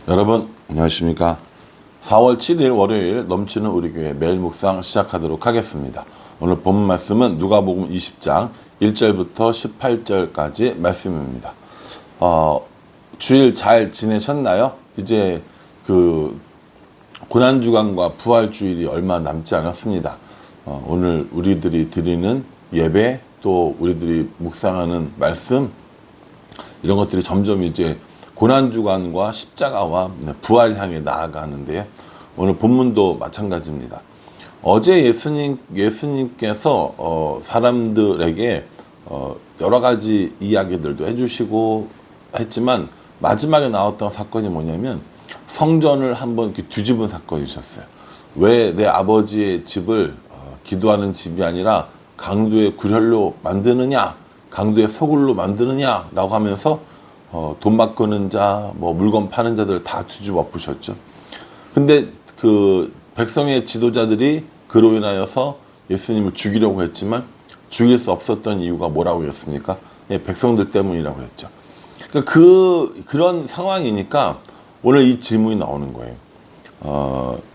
여러분 안녕하십니까. 4월 7일 월요일 넘치는 우리 교회 매일 묵상 시작하도록 하겠습니다. 오늘 본문 말씀은 누가복음 20장 1절부터 18절까지 말씀입니다. 주일 잘 지내셨나요? 이제 그 고난주간과 부활주일이 얼마 남지 않았습니다. 오늘 우리들이 드리는 예배, 또 우리들이 묵상하는 말씀, 이런 것들이 점점 이제 고난주간과 십자가와 부활 향해 나아가는데요. 오늘 본문도 마찬가지입니다. 어제 예수님께서 사람들에게 여러 가지 이야기들도 해주시고 했지만 마지막에 나왔던 사건이 뭐냐면 성전을 한번 이렇게 뒤집은 사건이셨어요. 왜 내 아버지의 집을 기도하는 집이 아니라 강도의 구렬로 만드느냐, 강도의 소굴로 만드느냐라고 하면서 돈 바꾸는 자, 물건 파는 자들 다 뒤집어 엎으셨죠. 근데 그 백성의 지도자들이 그로 인하여서 예수님을 죽이려고 했지만 죽일 수 없었던 이유가 뭐라고 했습니까? 백성들 때문이라고 했죠. 그러니까 그런 상황이니까 오늘 이 질문이 나오는 거예요.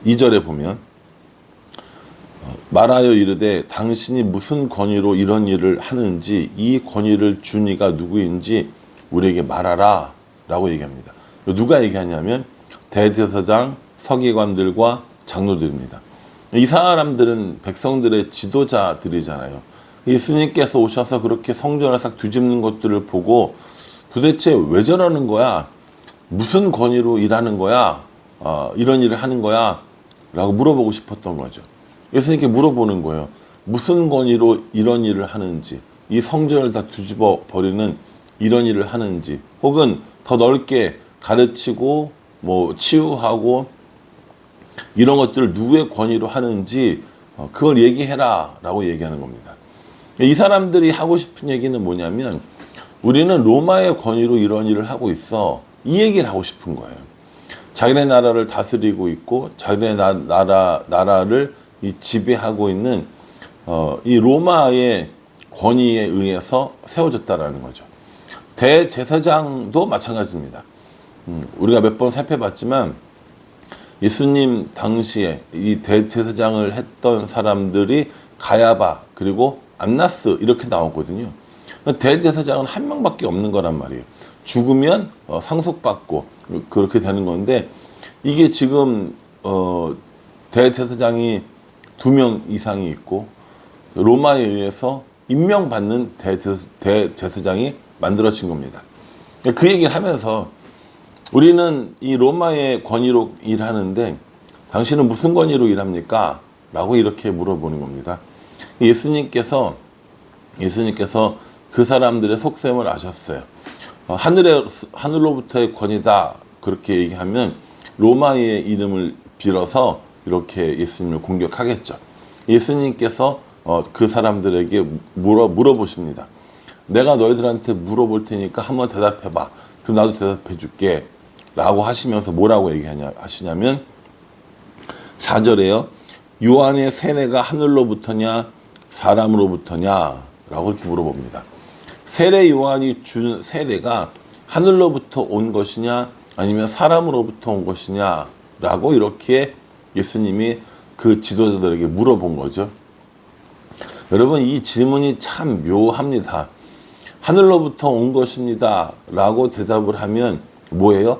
2절에 보면 말하여 이르되 당신이 무슨 권위로 이런 일을 하는지 이 권위를 준 이가 누구인지 우리에게 말하라 라고 얘기합니다. 누가 얘기하냐면 대제사장, 서기관들과 장로들입니다. 이 사람들은 백성들의 지도자들이잖아요. 예수님께서 오셔서 그렇게 성전을 싹 뒤집는 것들을 보고 도대체 왜 저러는 거야? 무슨 권위로 일하는 거야? 이런 일을 하는 거야? 라고 물어보고 싶었던 거죠. 예수님께 물어보는 거예요. 무슨 권위로 이런 일을 하는지, 이 성전을 다 뒤집어 버리는 이런 일을 하는지, 혹은 더 넓게 가르치고 치유하고 이런 것들을 누구의 권위로 하는지 그걸 얘기해라 라고 얘기하는 겁니다. 이 사람들이 하고 싶은 얘기는 뭐냐면 우리는 로마의 권위로 이런 일을 하고 있어, 이 얘기를 하고 싶은 거예요. 자기네 나라를 다스리고 있고 자기네 나라를 이 지배하고 있는 이 로마의 권위에 의해서 세워졌다라는 거죠. 대제사장도 마찬가지입니다. 우리가 몇 번 살펴봤지만 예수님 당시에 이 대제사장을 했던 사람들이 가야바 그리고 안나스 이렇게 나오거든요. 대제사장은 한 명밖에 없는 거란 말이에요. 죽으면 상속받고 그렇게 되는 건데 이게 지금 대제사장이 2명 이상이 있고 로마에 의해서 임명받는 대제사장이 만들어진 겁니다. 그 얘기를 하면서 우리는 이 로마의 권위로 일하는데 당신은 무슨 권위로 일합니까? 라고 이렇게 물어보는 겁니다. 예수님께서 그 사람들의 속셈을 아셨어요. 하늘로부터의 권위다 그렇게 얘기하면 로마의 이름을 빌어서 이렇게 예수님을 공격하겠죠. 예수님께서 그 사람들에게 물어보십니다. 내가 너희들한테 물어볼 테니까 한번 대답해봐. 그럼 나도 대답해 줄게. 라고 하시면서 뭐라고 하시냐면 4절에요. 요한의 세례가 하늘로부터냐 사람으로부터냐 라고 이렇게 물어봅니다. 세례 요한이 준 세례가 하늘로부터 온 것이냐 아니면 사람으로부터 온 것이냐 라고 이렇게 예수님이 그 지도자들에게 물어본 거죠. 여러분 이 질문이 참 묘합니다. 하늘로부터 온 것입니다 라고 대답을 하면 뭐예요?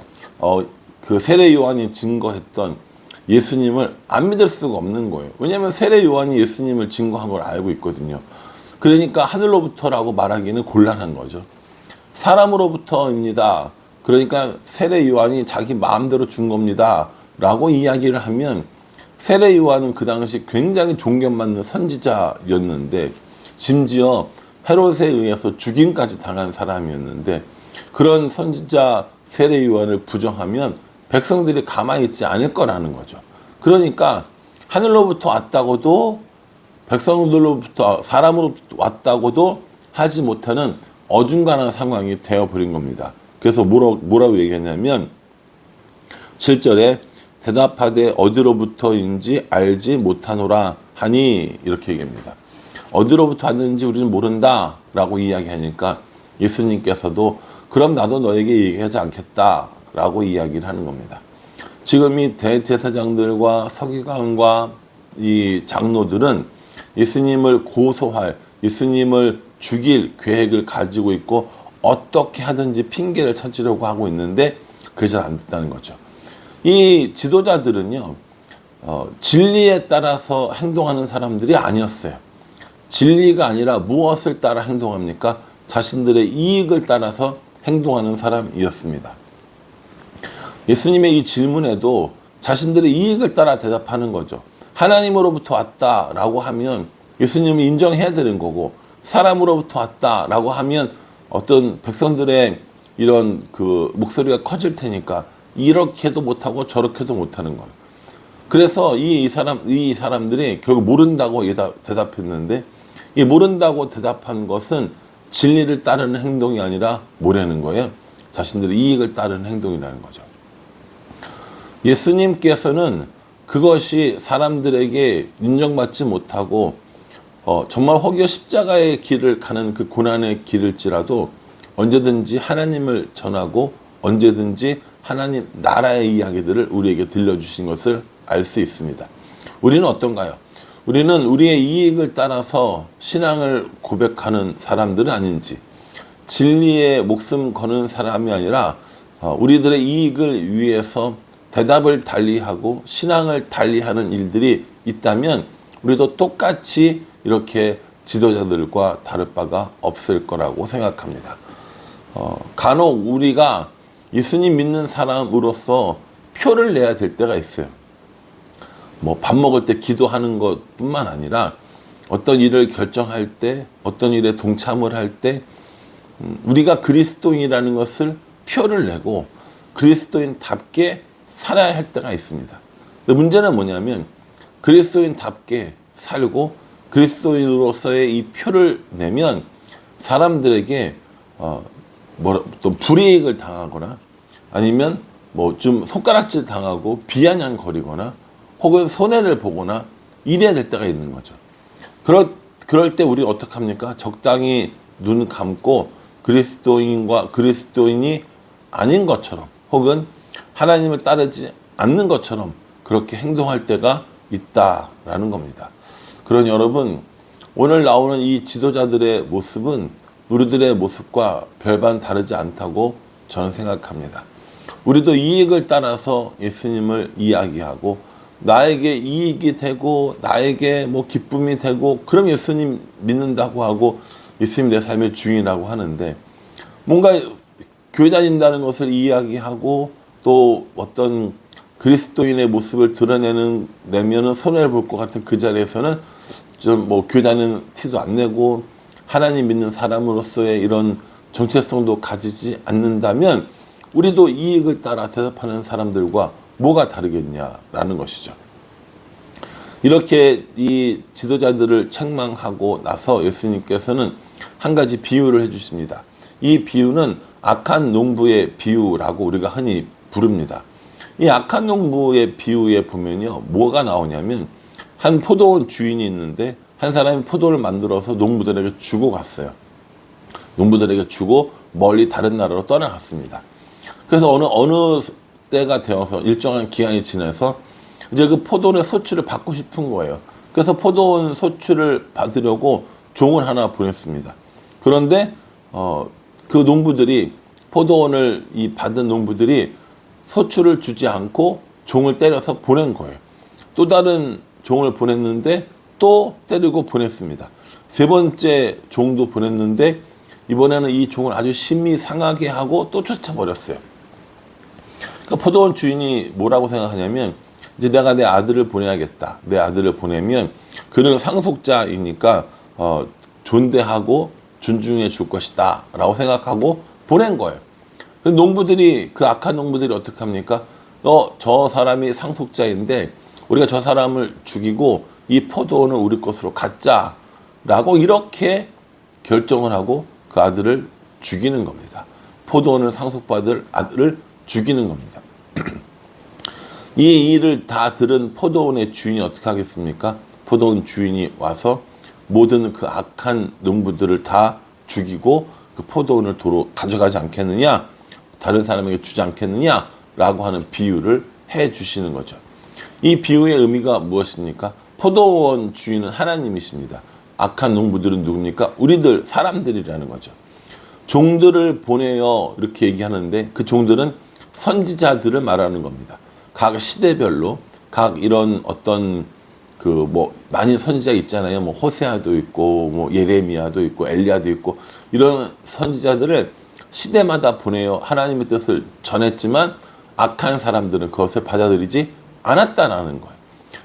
그 세례 요한이 증거했던 예수님을 안 믿을 수가 없는 거예요. 왜냐하면 세례 요한이 예수님을 증거한 걸 알고 있거든요. 그러니까 하늘로부터라고 말하기는 곤란한 거죠. 사람으로부터입니다. 그러니까 세례 요한이 자기 마음대로 준 겁니다 라고 이야기를 하면 세례 요한은 그 당시 굉장히 존경받는 선지자였는데 심지어 헤롯에 의해서 죽임까지 당한 사람이었는데 그런 선지자 세례 요한을 부정하면 백성들이 가만히 있지 않을 거라는 거죠. 그러니까 하늘로부터 왔다고도 백성들로부터 사람으로부터 왔다고도 하지 못하는 어중간한 상황이 되어버린 겁니다. 그래서 뭐라고 얘기했냐면 7절에 대답하되 어디로부터인지 알지 못하노라 하니 이렇게 얘기합니다. 어디로부터 왔는지 우리는 모른다 라고 이야기하니까 예수님께서도 그럼 나도 너에게 얘기하지 않겠다 라고 이야기를 하는 겁니다. 지금 이 대제사장들과 서기관과 이 장로들은 예수님을 고소할, 예수님을 죽일 계획을 가지고 있고 어떻게 하든지 핑계를 찾으려고 하고 있는데 그게 잘 안 됐다는 거죠. 이 지도자들은요, 진리에 따라서 행동하는 사람들이 아니었어요. 진리가 아니라 무엇을 따라 행동합니까? 자신들의 이익을 따라서 행동하는 사람이었습니다. 예수님의 이 질문에도 자신들의 이익을 따라 대답하는 거죠. 하나님으로부터 왔다라고 하면 예수님을 인정해야 되는 거고, 사람으로부터 왔다라고 하면 어떤 백성들의 이런 그 목소리가 커질 테니까 이렇게도 못하고 저렇게도 못하는 거예요. 그래서 이 사람들이 결국 모른다고 대답했는데, 이 모른다고 대답한 것은 진리를 따르는 행동이 아니라 뭐라는 거예요? 자신들의 이익을 따르는 행동이라는 거죠. 예수님께서는 그것이 사람들에게 인정받지 못하고 정말 혹여 십자가의 길을 가는 그 고난의 길일지라도 언제든지 하나님을 전하고 언제든지 하나님 나라의 이야기들을 우리에게 들려주신 것을 알 수 있습니다. 우리는 어떤가요? 우리는 우리의 이익을 따라서 신앙을 고백하는 사람들은 아닌지, 진리에 목숨 거는 사람이 아니라 우리들의 이익을 위해서 대답을 달리하고 신앙을 달리하는 일들이 있다면 우리도 똑같이 이렇게 지도자들과 다를 바가 없을 거라고 생각합니다. 간혹 우리가 예수님 믿는 사람으로서 표를 내야 될 때가 있어요. 뭐 밥 먹을 때 기도하는 것뿐만 아니라 어떤 일을 결정할 때, 어떤 일에 동참을 할 때 우리가 그리스도인이라는 것을 표를 내고 그리스도인답게 살아야 할 때가 있습니다. 근데 문제는 뭐냐면 그리스도인답게 살고 그리스도인으로서의 이 표를 내면 사람들에게 또 불이익을 당하거나 아니면 뭐 좀 손가락질 당하고 비아냥거리거나 혹은 손해를 보거나 이래야 될 때가 있는 거죠. 그럴 때 우리 어떻게 합니까? 적당히 눈 감고 그리스도인이 아닌 것처럼 혹은 하나님을 따르지 않는 것처럼 그렇게 행동할 때가 있다라는 겁니다. 그러니 여러분, 오늘 나오는 이 지도자들의 모습은 우리들의 모습과 별반 다르지 않다고 저는 생각합니다. 우리도 이익을 따라서 예수님을 이야기하고 나에게 이익이 되고 나에게 뭐 기쁨이 되고 그럼 예수님 믿는다고 하고 예수님 내 삶의 주인이라고 하는데, 뭔가 교회 다닌다는 것을 이야기하고 또 어떤 그리스도인의 모습을 내면은 손해를 볼 것 같은 그 자리에서는 좀 뭐 교회 다니는 티도 안 내고 하나님 믿는 사람으로서의 이런 정체성도 가지지 않는다면 우리도 이익을 따라 대답하는 사람들과 뭐가 다르겠냐라는 것이죠. 이렇게 이 지도자들을 책망하고 나서 예수님께서는 한 가지 비유를 해주십니다. 이 비유는 악한 농부의 비유라고 우리가 흔히 부릅니다. 이 악한 농부의 비유에 보면요, 뭐가 나오냐면 한 포도원 주인이 있는데 한 사람이 포도를 만들어서 농부들에게 주고 갔어요. 농부들에게 주고 멀리 다른 나라로 떠나갔습니다. 그래서 어느 때가 되어서 일정한 기간이 지나서 이제 그 포도원의 소출을 받고 싶은 거예요. 그래서 포도원 소출을 받으려고 종을 하나 보냈습니다. 그런데 그 농부들이 포도원을 받은 농부들이 소출을 주지 않고 종을 때려서 보낸 거예요. 또 다른 종을 보냈는데 또 때리고 보냈습니다. 세 번째 종도 보냈는데 이번에는 이 종을 아주 심히 상하게 하고 또 쫓아버렸어요. 그러니까 포도원 주인이 뭐라고 생각하냐면, 이제 내가 내 아들을 보내야겠다. 내 아들을 보내면 그는 상속자이니까 존대하고 존중해 줄 것이다 라고 생각하고 보낸 거예요. 농부들이, 그 악한 농부들이 어떻게 합니까? 저 사람이 상속자인데 우리가 저 사람을 죽이고 이 포도원을 우리 것으로 갖자 라고 이렇게 결정을 하고 그 아들을 죽이는 겁니다. 포도원을 상속받을 아들을 죽이는 겁니다. 이 일을 다 들은 포도원의 주인이 어떻게 하겠습니까? 포도원 주인이 와서 모든 그 악한 농부들을 다 죽이고 그 포도원을 도로 가져가지 않겠느냐? 다른 사람에게 주지 않겠느냐라고 하는 비유를 해 주시는 거죠. 이 비유의 의미가 무엇입니까? 포도원 주인은 하나님이십니다. 악한 농부들은 누굽니까? 우리들 사람들이라는 거죠. 종들을 보내어 이렇게 얘기하는데 그 종들은 선지자들을 말하는 겁니다. 각 시대별로 각 이런 어떤 많은 선지자 있잖아요. 뭐 호세아도 있고 뭐 예레미야도 있고 엘리야도 있고 이런 선지자들을 시대마다 보내어 하나님의 뜻을 전했지만 악한 사람들은 그것을 받아들이지 않았다라는 거예요.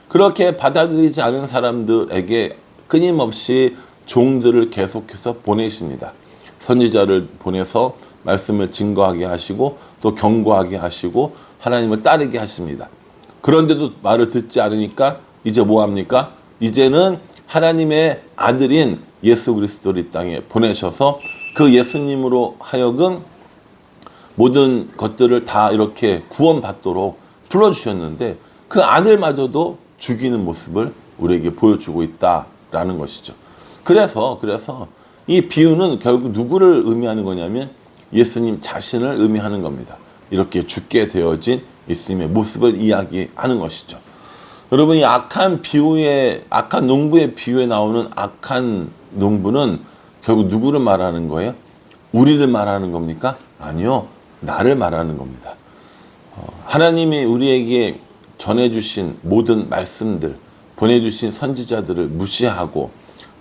그렇게 받아들이지 않은 사람들에게 끊임없이 종들을 계속해서 보내십니다. 선지자를 보내서 말씀을 증거하게 하시고 또 경고하게 하시고 하나님을 따르게 하십니다. 그런데도 말을 듣지 않으니까 이제 뭐 합니까? 이제는 하나님의 아들인 예수 그리스도를 이 땅에 보내셔서 그 예수님으로 하여금 모든 것들을 다 이렇게 구원받도록 불러주셨는데 그 아들마저도 죽이는 모습을 우리에게 보여주고 있다라는 것이죠. 그래서 이 비유는 결국 누구를 의미하는 거냐면 예수님 자신을 의미하는 겁니다. 이렇게 죽게 되어진 예수님의 모습을 이야기하는 것이죠. 여러분, 이 악한 농부의 비유에 나오는 악한 농부는 결국 누구를 말하는 거예요? 우리를 말하는 겁니까? 아니요. 나를 말하는 겁니다. 하나님이 우리에게 전해주신 모든 말씀들, 보내주신 선지자들을 무시하고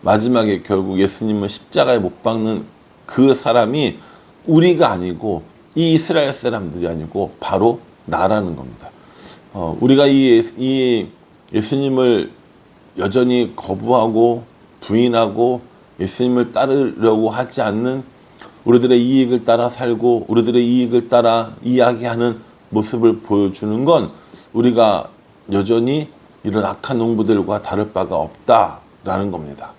마지막에 결국 예수님을 십자가에 못 박는 그 사람이 우리가 아니고 이 이스라엘 사람들이 아니고 바로 나라는 겁니다. 우리가 이 예수님을 여전히 거부하고 부인하고 예수님을 따르려고 하지 않는 우리들의 이익을 따라 살고 우리들의 이익을 따라 이야기하는 모습을 보여주는 건 우리가 여전히 이런 악한 농부들과 다를 바가 없다라는 겁니다.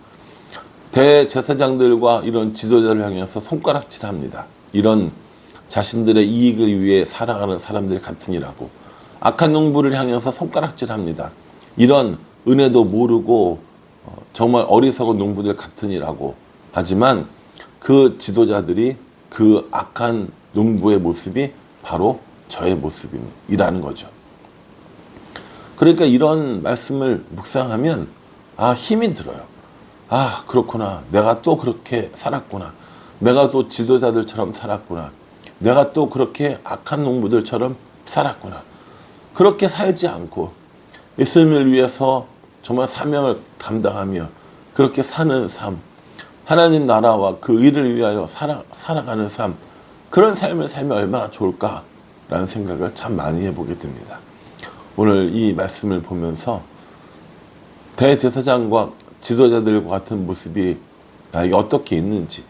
대제사장들과 이런 지도자를 향해서 손가락질합니다. 이런 자신들의 이익을 위해 살아가는 사람들 같으니라고. 악한 농부를 향해서 손가락질합니다. 이런 은혜도 모르고 정말 어리석은 농부들 같으니라고. 하지만 그 지도자들이 그 악한 농부의 모습이 바로 저의 모습이라는 거죠. 그러니까 이런 말씀을 묵상하면 힘이 들어요. 그렇구나. 내가 또 그렇게 살았구나. 내가 또 지도자들처럼 살았구나. 내가 또 그렇게 악한 농부들처럼 살았구나. 그렇게 살지 않고 예수님을 위해서 정말 사명을 감당하며 그렇게 사는 삶, 하나님 나라와 그 의를 위하여 살아가는 삶, 그런 삶을 살면 얼마나 좋을까라는 생각을 참 많이 해보게 됩니다. 오늘 이 말씀을 보면서 대제사장과 지도자들과 같은 모습이 나에게 어떻게 있는지,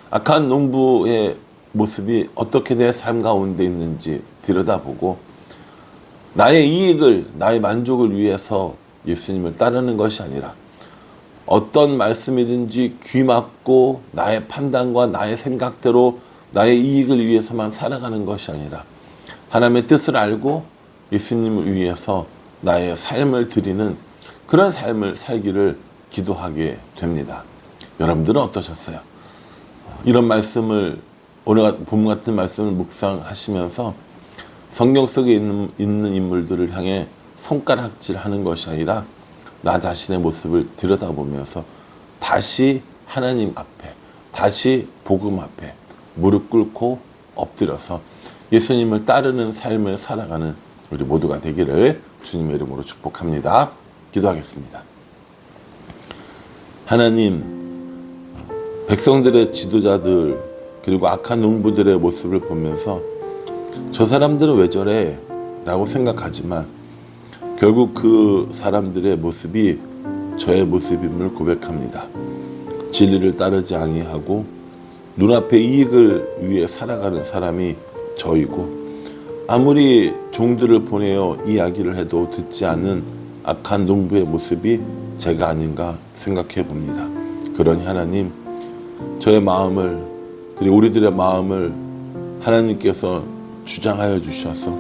악한 농부의 모습이 어떻게 내 삶 가운데 있는지 들여다보고 나의 이익을, 나의 만족을 위해서 예수님을 따르는 것이 아니라 어떤 말씀이든지 귀 막고 나의 판단과 나의 생각대로 나의 이익을 위해서만 살아가는 것이 아니라 하나님의 뜻을 알고 예수님을 위해서 나의 삶을 드리는 그런 삶을 살기를 기도하게 됩니다. 여러분들은 어떠셨어요? 이런 말씀을, 오늘 봄 같은 말씀을 묵상하시면서 성경 속에 있는 인물들을 향해 손가락질하는 것이 아니라 나 자신의 모습을 들여다보면서 다시 하나님 앞에, 다시 복음 앞에 무릎 꿇고 엎드려서 예수님을 따르는 삶을 살아가는 우리 모두가 되기를 주님의 이름으로 축복합니다. 기도하겠습니다. 하나님, 백성들의 지도자들 그리고 악한 농부들의 모습을 보면서 저 사람들은 왜 저래? 라고 생각하지만 결국 그 사람들의 모습이 저의 모습임을 고백합니다. 진리를 따르지 아니하고 눈앞의 이익을 위해 살아가는 사람이 저이고 아무리 종들을 보내어 이야기를 해도 듣지 않는 악한 농부의 모습이 제가 아닌가 생각해 봅니다. 그러니 하나님, 저의 마음을 그리고 우리들의 마음을 하나님께서 주장하여 주셔서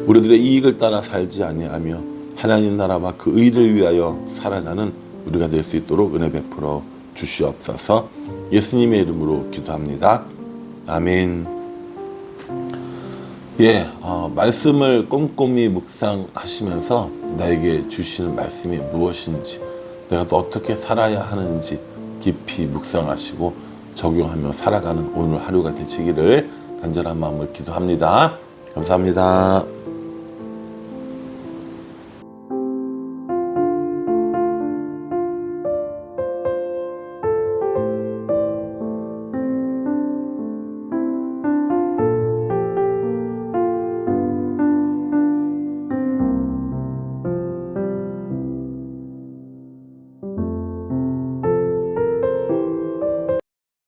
우리들의 이익을 따라 살지 아니하며 하나님 나라와 그 의를 위하여 살아가는 우리가 될 수 있도록 은혜 베풀어 주시옵소서. 예수님의 이름으로 기도합니다. 아멘. 말씀을 꼼꼼히 묵상하시면서 나에게 주시는 말씀이 무엇인지, 내가 또 어떻게 살아야 하는지 깊이 묵상하시고 적용하며 살아가는 오늘 하루가 되시기를 간절한 마음을 기도합니다. 감사합니다.